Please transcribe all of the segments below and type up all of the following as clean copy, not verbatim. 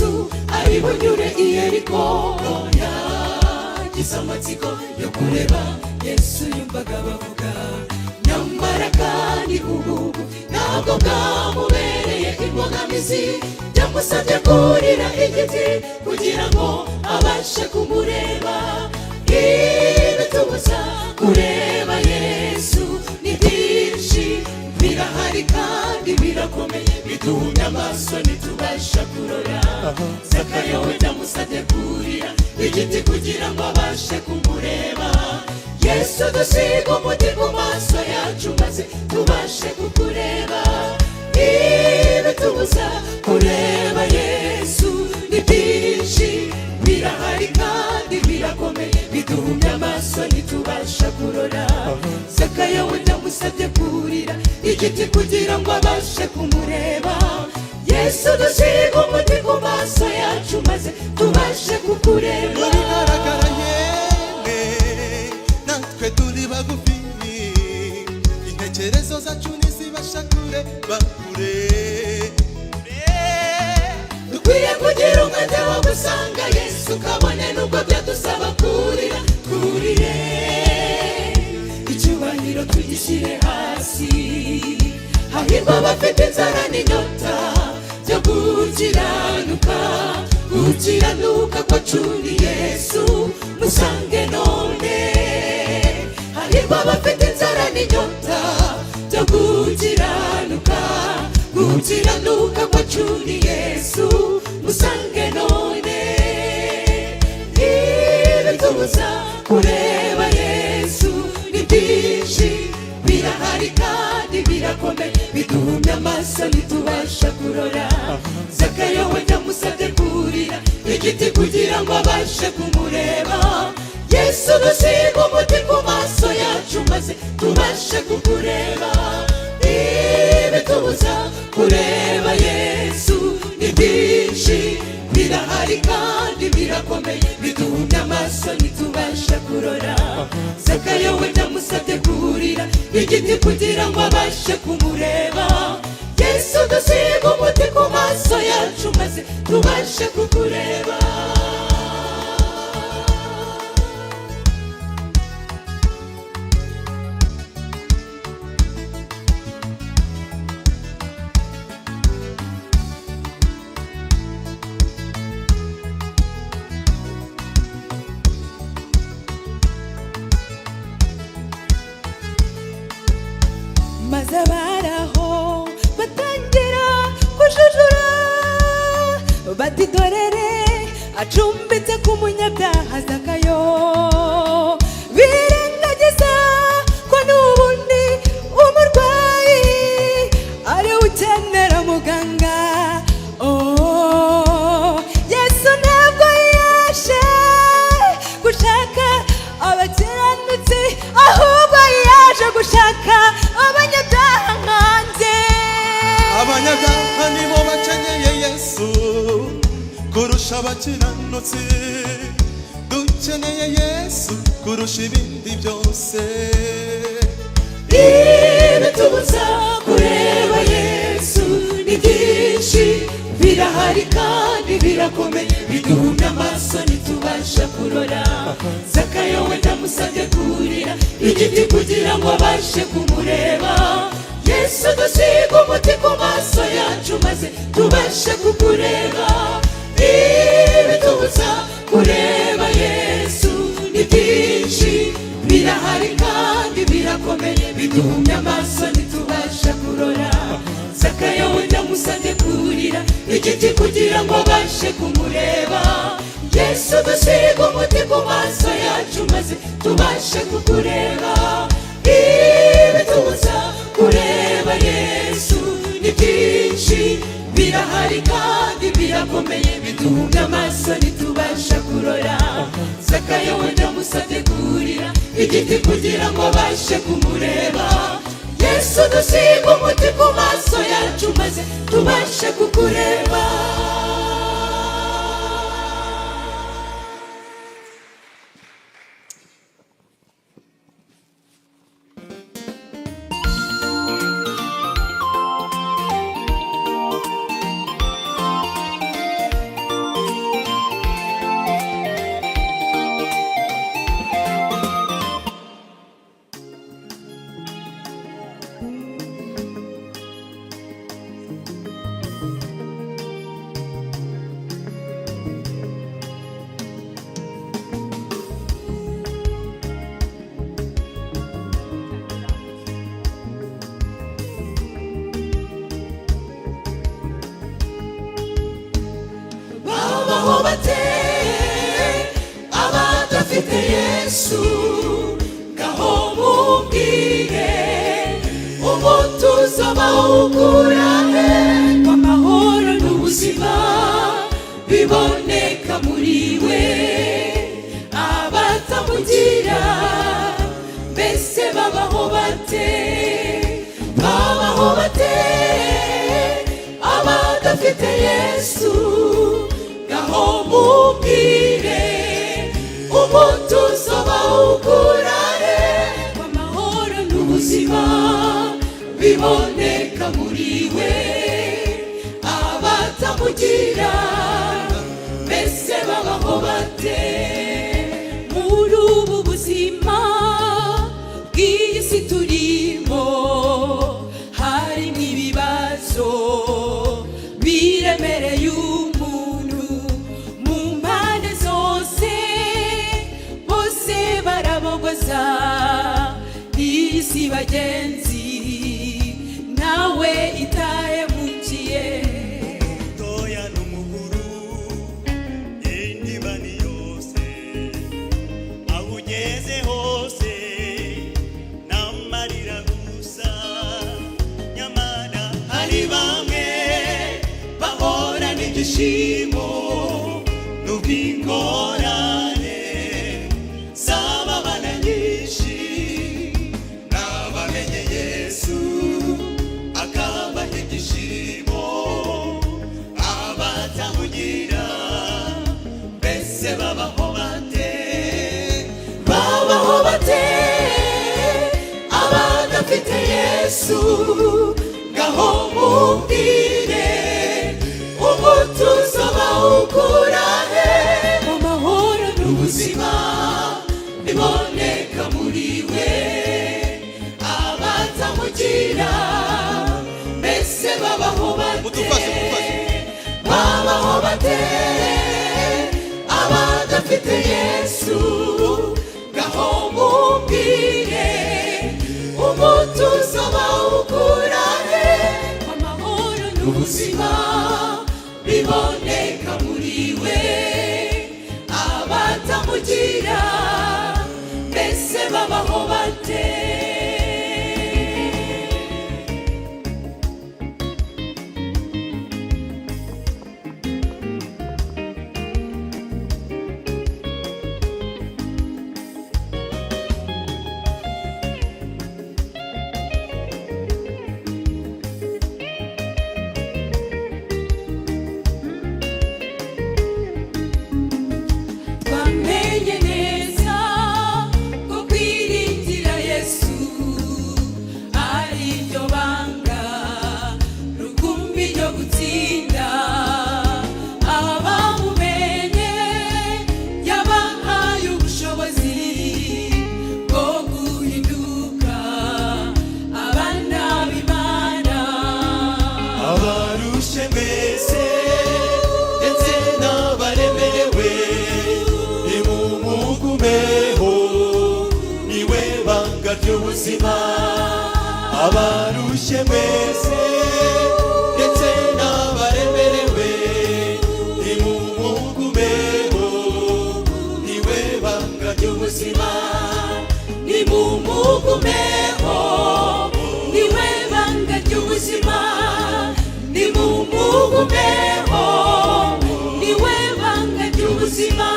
Yesu ari bunyure i Yeriko. Yagize amatsiko yo kureba Yesu yumvaga bavuga, nyamara kandi ubu ntabwo bwamubereye imbogamizi. Byamusabye kurira igiti kugira ngo abashe kumureba. Ibitubuza kureba Yesu ni byinshi, birahari kandi birakomeye, biduhumya amaso ntitubasha kurora. Zakayo we byamusabye kurira igiti kugira ngo abashe kumureba. Yesu dusiga umuti ku maso yacu maze tubashe kukureba. Ibitubuza kureba Yesu ni byinshi, birahari kandi birakomeye, biduhumya amaso ntitubasha kurora. Zakayo we byamusabye kurira igiti kugira ngo abashe kumureba. Yesu dusiga umuti ku maso yacu maze tubashe kukureba. Bigaragara yewe natwe turi bagufi, intekerezo zacu ntizibasha kureba kure. Dukwiye kugira umwete wo gusanga Yesu, kabone nubwo byadusaba kurira. Kurire icyubahiro tugishyire hasi. Hahirwa abafite inzara n'inyota byo gukiranuka. Gukiranuka kwacu ni Yesu, musange none. Hahirwa abafite inzara n'inyota byo gukiranuka. Gukiranuka kwacu ni Yesu, musange none. Ibitubuza kureba Yesu ni byinshi, birahari kandi birakomeye, biduhumya amaso ntitubasha kurora. Zakayo we byamusabye kurira igiti kugira ngo abashe kumureba. Yesu dusiga umuti ku maso yacu maze tubashe kukureba. Ibitubuza kureba Yesu ni byinshi, birahari kandi birakomeye, biduhumya amaso ntitubasha kurora. Zakayo we byamusabye kurira igiti kugira ngo abashe kumureba. Yesu dusiga umuti ku maso yacu maze tubashe kukureba. Maze baraho batangira kujujura, bati dorere acumbitse ku munyabyaha Zakayo. Birengagiza ko n'ubundi umurwayi ari ukenera muganga. Yesu ntabwo yaje gushaka abakiranutsi, ahubwo yaje gushaka abanyabyaha nkanjye. Abanyabyaha nibo bakeneye Yesu kurusha abakiranutsi. Dukeneye Yesu kurusha ibindi byose. Ibitubuza kureba Yesu ni byinshi, birahari kandi birakomeye, biduhumya amaso ntitubasha kurora. Zakayo we byamusabye kurira igiti kugira ngo abashe kumureba. Yesu dusiga umuti ku maso yacu maze tubashe kukureba. Ibitubuza kureba Yesu ni byinshi, birahari kandi birakomeye, biduhumya amaso ntitubasha kurora. Zakayo we byamusabye kurira igiti kugira ngo abashe kumureba. Yesu dusiga umuti ku maso yacu maze tubashe kukureba. Ibitubuza kureba Yesu ni byinshi, birahari kandi birakomeye, biduhumya amaso ntitubasha kurora. Zakayo we byamusabye kurira igiti kugira ngo abashe kumureba. Yesu dusiga umuti ku maso yacu maze tubashe kukureba. Yesu ngaho mubwire umutuzo bawukurahe amahoro n'ubuzima biboneka muri we abatamugira mbese babaho bate abadafite Yesu ngaho mubwire umutuzo bawukurahe amahoro n'ubuzima biboneka muri we abatamugira mbese babaho bate muri ubu buzima bw'iyi si turimo harimo ibibazo biremereye umuntu mu mpande zose bose barabogoza iyi si bagenzi nawe itahemukiye toya n'umuguru indibani yose aho ugeze hose n'amarira gusa nyamara hari bamwe bahora n'igishimo n'ubwingorane z'ababana nyinshi n'abamenye Yesu akabaha igishimo abatamugira mbese babaho bate abadafite Yesu ngaho mubwire umutuzo bawukurahe amahoro n'ubuzima biboneka muri we abatamugira mbese babaho bate abadafite Yesu ngaho mubwire umutuzo bawukurahe amahoro n'ubuzima biboneka muri we abatamugira mbese babaho bate twamenye neza ko kwiringira Yesu ari ryo banga rukumbi ryo gutsinda abamumenye yabahaye ubushobozi bwo guhinduka abana b'Imana abarushe mbese ndetse n'abaremerewe nimumugumeho niwe banga ry'ubuzima abarushe mwese ndetse n'abaremerewe nimumugumeho niwe banga ry'ubuzima nimumugumeho niwe banga ry'ubuzima nimumugumeho niwe banga ry'ubuzima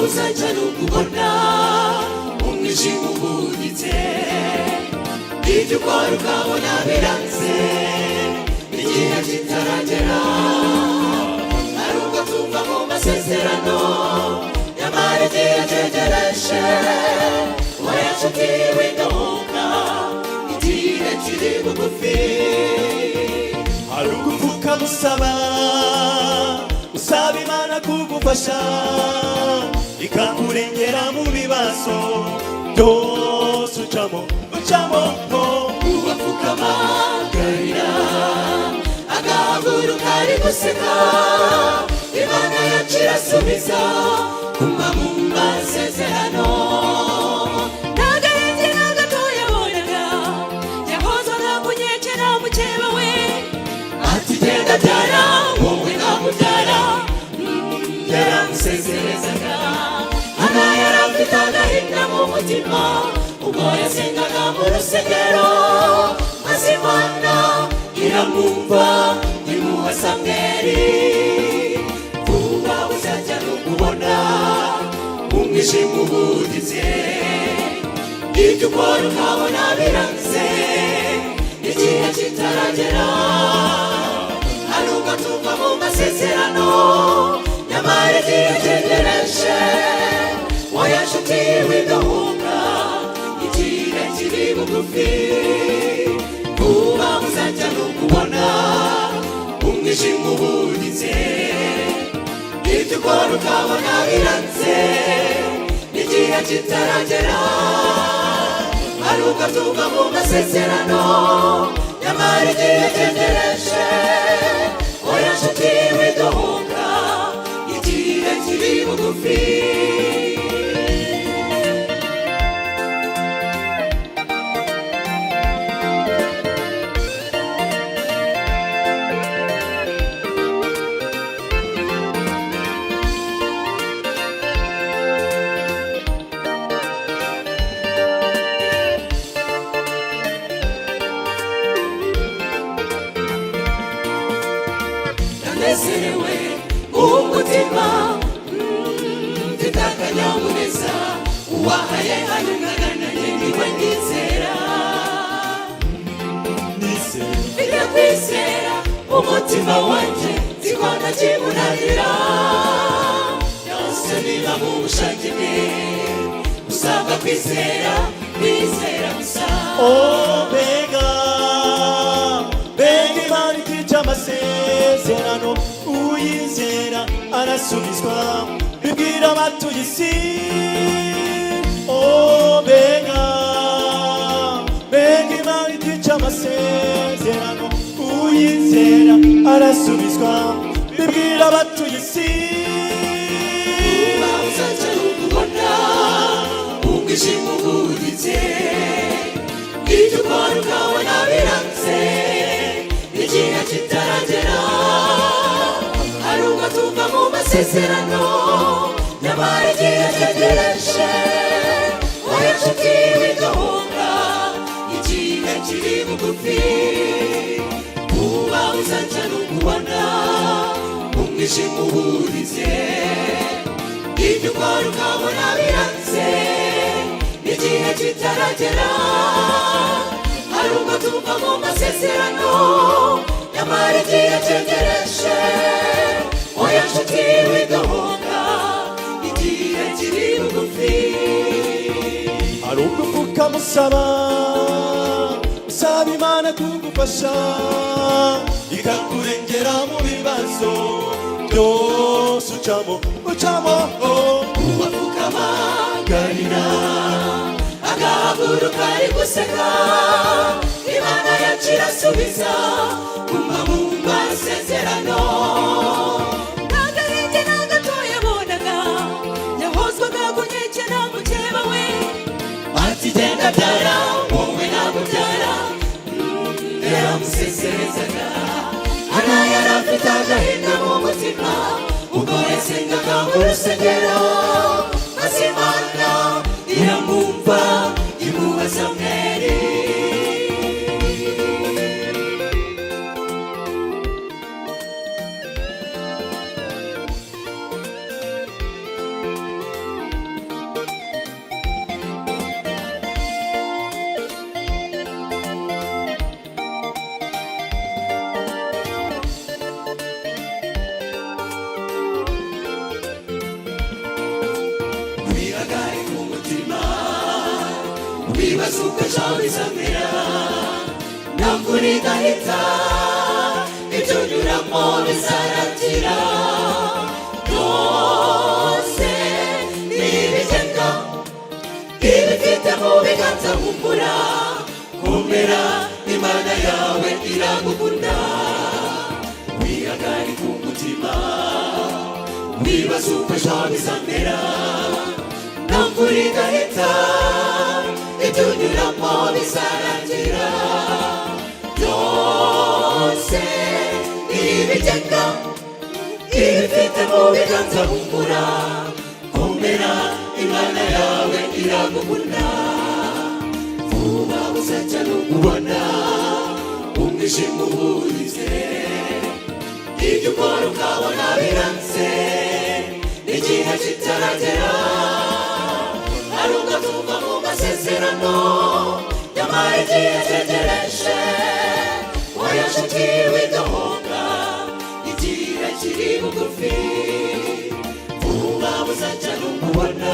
uzajya n'ukubona umwijima ubuditse ibyo ukora ukabona biranze igihe kitaragera ari ubwo tuva mu masezerano nyamara igihe cyegereje oya nshuti widohoka igihe kiri bugufi hari ugupfuka musaba usaba Imana kugufasha ikakurengera mu bibazo byose ucamo ugapfukama ukarira agahaguruka ari guseka Imana yacu irasubiza kuma mu masezerano n'agahinda na gato yabonaga yahozaga kunyekera mukeba we ati genda byara wowe namubyara yaramusezerezaga Hana yarafite agahinda mu mutima ubwo yasengaga mu rusengero maze Imana iramwumva imuha Samweli vuba uzajya n'ukubona umwijima ubuditse ibyo ukora ukabona biranze igihe kitaragera hari ubwo tuva mu masezerano nyamara igihe cyegereje oya nshuti widohoka igihe kiri bugufi vuba uzajya n'ukubona umwijima ubuditse ibyo ukora ukabona biranze igihe kitaragera hari ubwo tuva mu masezerano nyamara igihe cyegereje oya nshuti widohoka igihe kiri bugufi ndanezerewe umutima mfite akanyamuneza uwahaye hano nkagananye niwe nizera mfite kwizera umutima wanjye nziko ntakimunanira yose niba mu bushake bwe usabwa kwizera gusa mbega Imana itica amasezerano uyizera arasubizwa bibwira abatuye isi mbega Imana itica amasezerano uyizera arasubizwa bibwira abatuye isi uzajya n'ukubona umwijima ubuditse ibyo ukora ukabona biranze igihe kitaragera hari ubwo tuva mu masezerano nyamara igihe cyegereje oya nshuti widohoka igihe kiri bugufi vuba uzajya n'ukubona umwijima ubuditse ibyo ukora ukabona biranze igihe kitaragera hari ubwo tuva mu masezerano nyamara igihe cyegereje oya nshuti widohoka igihe kiri bugufi hari ubwo upfuka musaba Imana kugufasha ikakurengera mu bibazo byose ucamo ugapfukama ukarira agahaguruka ari guseka Imana yacu irasubiza guma mu masezerano n'agahinda na gato yabonaga yahozwaga kunyekera mukeba we ati genda byara wowe namubyara yaramusezerezaga Hana yarafite agahinda mu mutima ubwo yasengaga mu rusengero maze Imana iramwumva imuha Samweli wibaza uko ejo bizamera ntabwo ridahita ibyo unyuramo bizarangira byose nibigenda ibifite mu biganza humura komera imana yawe iragukunda wihagarika umutima wibaza uko ejo bizamera ntabwo ridahita ibyo unyuramo bizarangira byose nibigenda ibifite mu biganza humura komera imana yawe iragukunda vuba uzajya no kubona umwijima uhurize ibyo ukora ukabona biranze n'igihe kitaragera hari ugatuva mu masezerano nyamara igihe cyegereje oya nshuti widohoka igihe kiri bugufi vuba uzajya n'umubona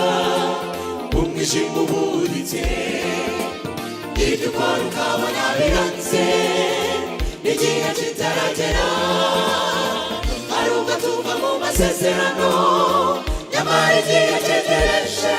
umwijima uburitse ibyo ukora ukabona biranze n'igihe kitaragera hari ugatuva mu masezerano nyamara igihe cyegereje